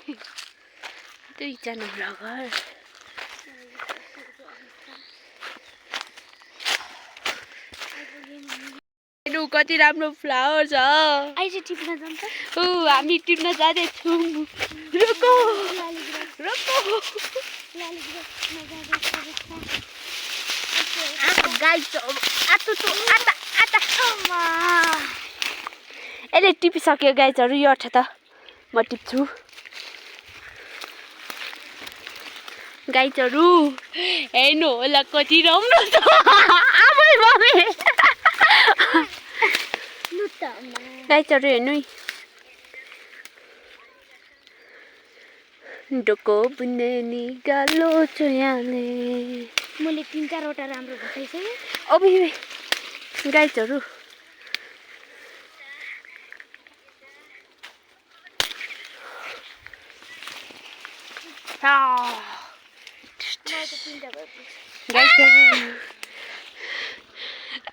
दुईजना भ्लगर कति राम्रो फ्लावर छ आइज टिप्न जान्छ हामी टिप्न जाँदैछौँ रोको रोको गाइस आतो आता आता यसले टिपिसक्यो गाइजहरू यो अठ त म टिप्छु गाइजहरू हेर्नु होला कति राम्रो छ आमै मम्मी गाइजहरू हेर्नु डोको बुन्ने नि गालो चोयाले मैले 3-4 वटा राम्रो भटाइसकेँ अबे गाइजहरू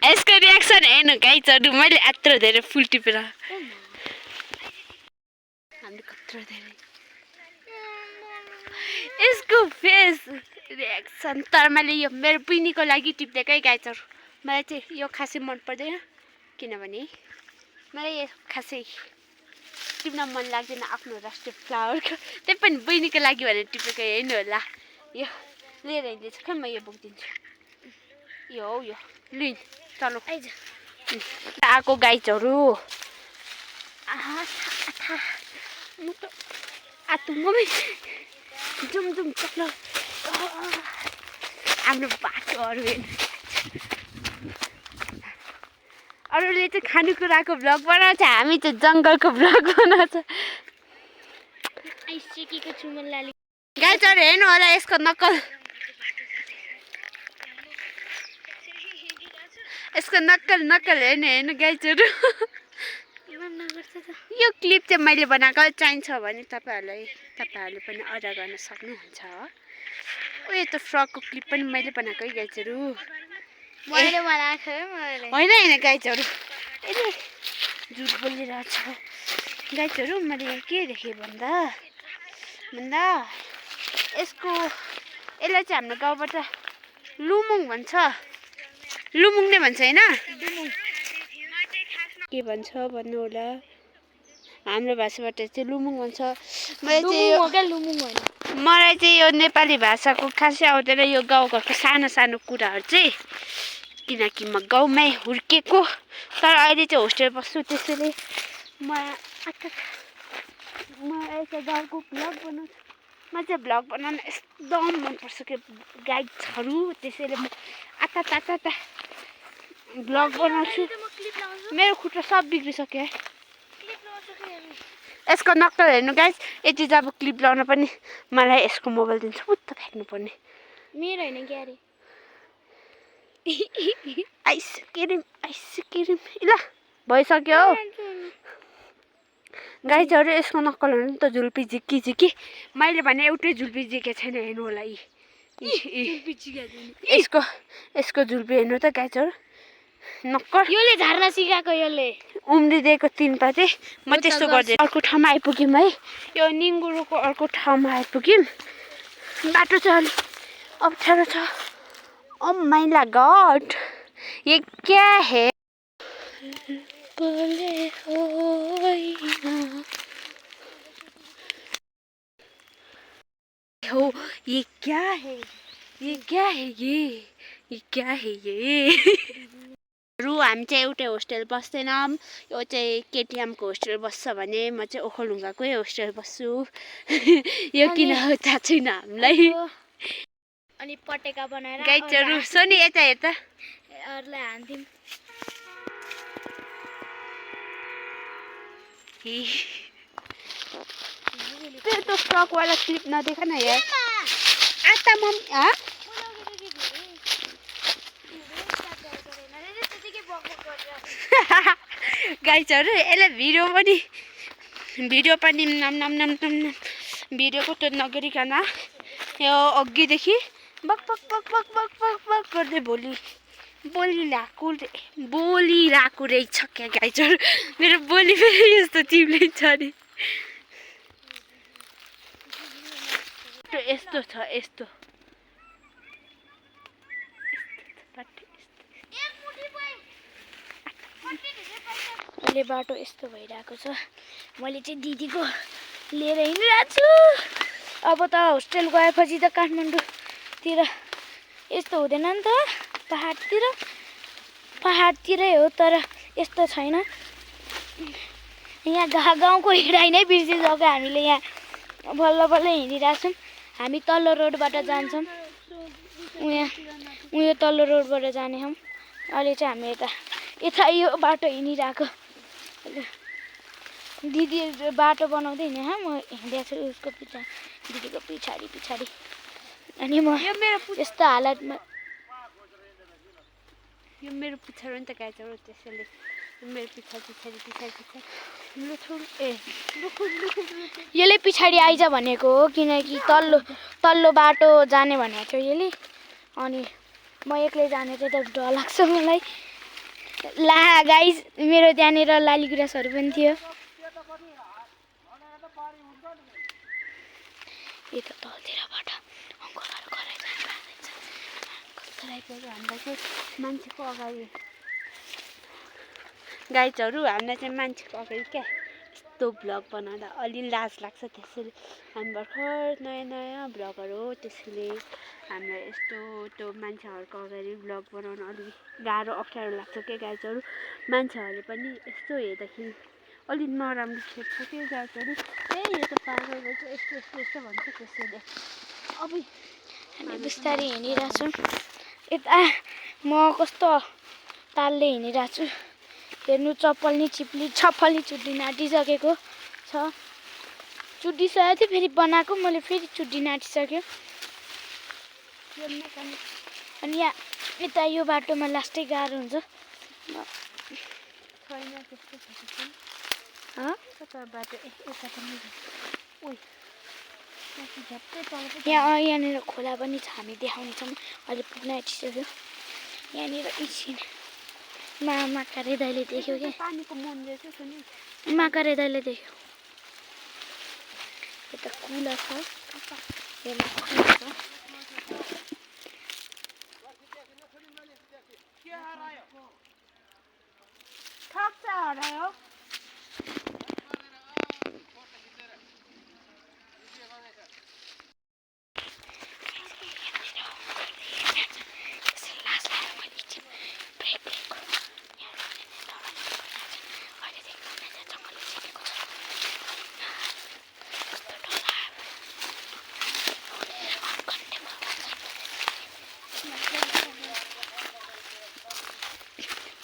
यसको रियाक्सन हेर्नु गाइजहरू मैले यत्रो धेरै फुल टिपेर हामीले कत्रो धेरै यसको फेस रियाक्सन तर मैले यो मेरो बहिनीको लागि टिप्देकै गाइजहरू मलाई चाहिँ यो खासै मन पर्दैन किनभने मलाई यो खासै टिप्न मन लाग्दैन आफ्नो राष्ट्रिय फ्लावरको त्यही पनि बहिनीको लागि भनेर टिपेको हेर्नु होला यो लिएर हिँड्दैछ खै म यो बोकिदिन्छु यो हौ यो लिन चलो आइज आएको गाइजहरू म त आतु मम्मी जुम जुम चलो हाम्रो बाटोहरू हेर्नु अरूले चाहिँ खानेकुराको भ्लग बनाउँछ हामी चाहिँ जङ्गलको भ्लग बनाउँछ आइसकेको छु मलाई गाइजहरू हेर्नु होला यसको नक्कल हेर्नु गाइजहरू यो क्लिप चाहिँ मैले बनाएको चाहिन्छ भने तपाईँहरूले पनि अर्डर गर्न सक्नुहुन्छ उयो त फ्रकको क्लिप पनि मैले बनाएको है गाइजहरू होइन गाइजहरू यसले झुट बोलिरहेको छ गाइजहरू मैले यहाँ के देखेँ भन्दा यसलाई चाहिँ हाम्रो गाउँबाट लुमुङ भन्छ लुमुङ नै भन्छ होइन के भन्छ भन्नु होला हाम्रो भाषाबाट चाहिँ लुमुङ भन्छ मलाई चाहिँ यो नेपाली भाषाको खासै आउँदैन यो गाउँघरको सानो सानो कुराहरू चाहिँ किनकि म गाउँमै हुर्केको तर अहिले चाहिँ होस्टेल बस्छु त्यसैले म एउटा गाउँको भ्लग बनाउँछु म चाहिँ भ्लग बनाउन एकदम मनपर्छ के गाइडहरू त्यसैले म आता भ्लग बनाउँछु मेरो खुट्टा सब बिग्रिसक्यो यसको नक्कल हेर्नु गाइस यति जब क्लिप लाउन पनि मलाई यसको मोबाइल दिन्छु पुत्त फ्याक्नु पर्ने मेरो हैन क्यारे आइसक्रिम ल भइसक्यो हौ गाइजहरू यसको नक्कल हेर्नु नि त झुल्पी झिक्की मैले भने एउटै झुल्पी झिकेको छैन हेर्नु होला यसको झुल्पी हेर्नु त गाइजहरू नक्कल योले झार्न सिकाएको योले उम्रिदिएको 3 पाते म त्यस्तो गर्दै अर्को ठाउँमा आइपुग्यौँ है यो निङ्गुरोको अर्को ठाउँमा आइपुग्यौँ बाटो चाहिँ अलि अप्ठ्यारो छ ओ माय गॉड ये क्या है हो ये क्या है ये हामी चाहिँ एउटै होस्टेल बस्दैनौँ यो चाहिँ केटिएमको होस्टेल बस्छ भने म चाहिँ ओखलढुङ्गाकै होस्टेल बस्छु यो किन हो थाहा छैन हामीलाई अनि पटेका बनाएर गाइजहरू सोनी यता हेर्दा अरूलाई हान्दिम त्यो फ्रक वाला क्लिप नदेखा न यार आता मम गाइजहरू यसले भिडियो पनि भिडियोको त नगरिकन यो अघिदेखि बक गर्दै बोलिरहेको रहेछ क्या गाइजहरू मेरो बोली फेरि यस्तो चिप्लै छ नि बाटो यस्तो छ यस्तो अहिले बाटो यस्तो भइरहेको छ मैले चाहिँ दिदीको लिएर हिँडिरहेको छु अब त होस्टेल गएपछि त काठमाडौँतिर यस्तो हुँदैन नि त पहाडतिरै हो तर यस्तो छैन यहाँ गाउँको हिँडाइ नै बिर्सिसक्यो हामीले यहाँ बल्ल बल्ल हिँडिरहेछौँ हामी तल्लो रोडबाट जान्छौँ उयो तल्लो रोडबाट जाने हौँ अहिले चाहिँ हामी यता यो बाटो हिँडिरहेको दिदी बाटो बनाउँदै हिँडेँ म हिँडेको छु उसको दिदीको पछाडि अनि म यस्तो हालतमा यो मेरो पछाडि नि त गाइजहरू त्यसैले मेरो पछाडि यसले पछाडि आइज भनेको हो किनकि तल्लो बाटो जाने भनेको थियो यसले अनि म एक्लै जाने चाहिँ त डर लाग्छ मलाई ला गाइस मेरो त्यहाँनिर लाली गुराँसहरू पनि थियो यता तलतिरबाट अङ्कलहरू हामीलाई चाहिँ मान्छेको अगाडि गाइजहरू हामीलाई चाहिँ मान्छेको अगाडि क्या यस्तो भ्लग बनाउँदा अलि लाज लाग्छ त्यसैले हामी भर्खर नयाँ भ्लगहरू हो त्यसैले हामीलाई यस्तो त्यो मान्छेहरूको अगाडि भ्लग बनाउन अलिक गाह्रो अप्ठ्यारो लाग्छ क्या गाइजहरू मान्छेहरूले पनि यस्तो हेर्दाखेरि अलिक नराम्रो खेप्छ क्या गाइजहरू यो त पागलको चाहिँ यस्तो भन्छ त्यसैले अब हामी बिस्तारै हिँडिरहेछौँ यता म कस्तो तालले हिँडिरहेको छु हेर्नु चप्पल नि चुड्डी नाटिसकेको छ चुड्डिसकेको थियो फेरि बनाएको मैले फेरि चुड्डी नाटिसक्यो अनि यहाँ यता यो बाटोमा लास्टै गाह्रो हुन्छ यहाँनिर खोला पनि छ हामी देखाउनेछौँ अहिले पुग्न आँटिसक्यो यहाँनिर एकछिन माकारे दाइले देख्यो क्या माकारे दाइले देख्यो यता कुला छ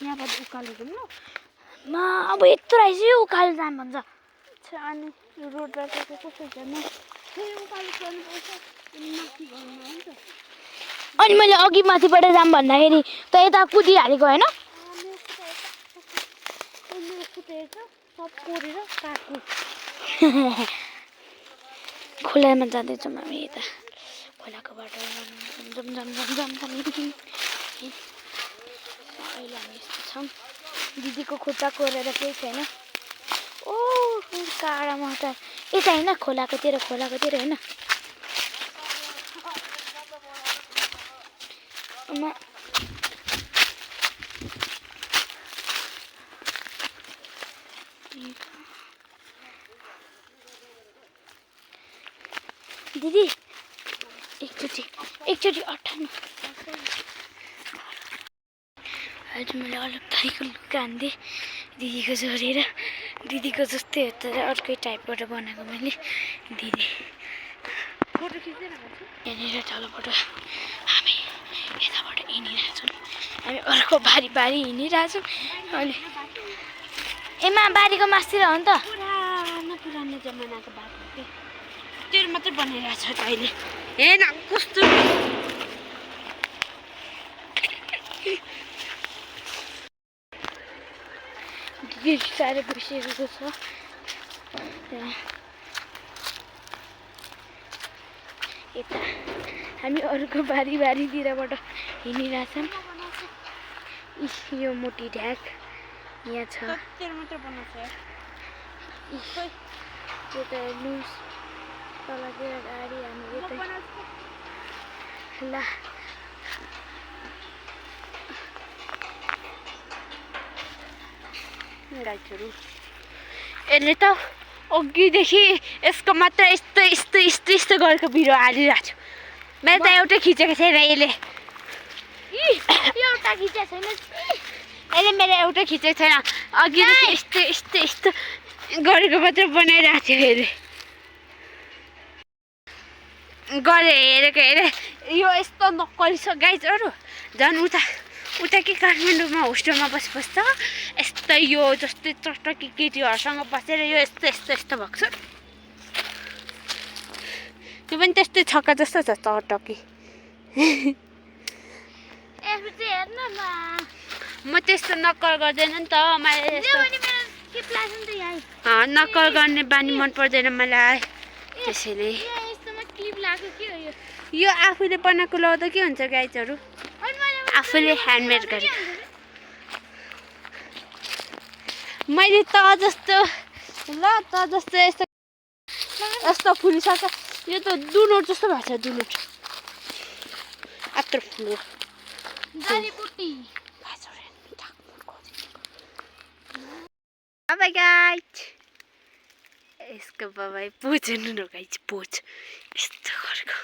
यहाँबाट उकालो जाउँ न अब यत्रो आइसक्यो उकालो जाम भन्छ अनि रोडबाट कसो जाने अनि मैले अघि माथिबाट जाम भन्दाखेरि त यता कुदिहालेको होइन खोलामा जाँदैछौँ हामी यता खोलाको बाटो अहिले हामी यस्तो छौँ दिदीको खुट्टा कोरेर केही छैन ओ काँडामा त यता होइन खोलाकोतिर होइन दिदी एकचोटि अट्ठाउनु आज मैले अलग थरीको लुगा हान्दिएँ दिदीको जोडेर दिदीको जस्तै हो तर अर्कै टाइपबाट बनाएको मैले दिदी यहाँनिर तलबाट हामी यताबाट हिँडिरहेछौँ हामी अर्को बारी हिँडिरहेछौँ अहिले एमा बारीको मासतिर हो नि त पुरानो जमानाको बाटो के त्यो मात्रै बनाइरहेछ त अहिले हेर्न कस्तो दिदी साह्रै बिर्सिएको छ यता हामी अरूको बारीतिरबाट हिँडिरहेछौँ यो मोटी ढ्याक यहाँ छ यो त लुज तलतिर गाडी हामी यतै ल गाईहरू यसले त अघिदेखि यसको मात्र यस्तो यस्तो यस्तो यस्तो गरेको बिरुवा हालिरहेको छ मैले त एउटै खिचेको थिएन यसले एउटा खिचेको छैन यसले मेरो एउटै खिचेको छैन अघिदेखि यस्तो यस्तो यस्तो गरेको मात्र बनाइरहेको थियो यसले गरे हेरेको हेरे यो यस्तो नक्कली छ गाईहरू झन् उता उता कि काठमाडौँमा होस्टेलमा बसेपछि त यस्तै यो जस्तै चटकी केटीहरूसँग बसेर यो यस्तो यस्तो यस्तो भएको छ त्यो पनि त्यस्तै छक्का जस्तो छ चटकी हेर्न न म त्यस्तो नक्कल गर्दैन नि त मलाई यस्तो नक्कल गर्ने बानी मन पर्दैन मलाई त्यसैले यो आफूले बनाएको लाउँदा के हुन्छ गाइजहरू आफूले ह्यान्डमेड गरेको मैले त जस्तो ल त जस्तो यस्तो यस्तो फुलिसक्छ यो त दुनोट जस्तो भएको छ दुनोट आत्र फुल्यो बाबाई गाइज यसको बाबाई पोज हेर्नु न गाइज पोज यस्तो गरेको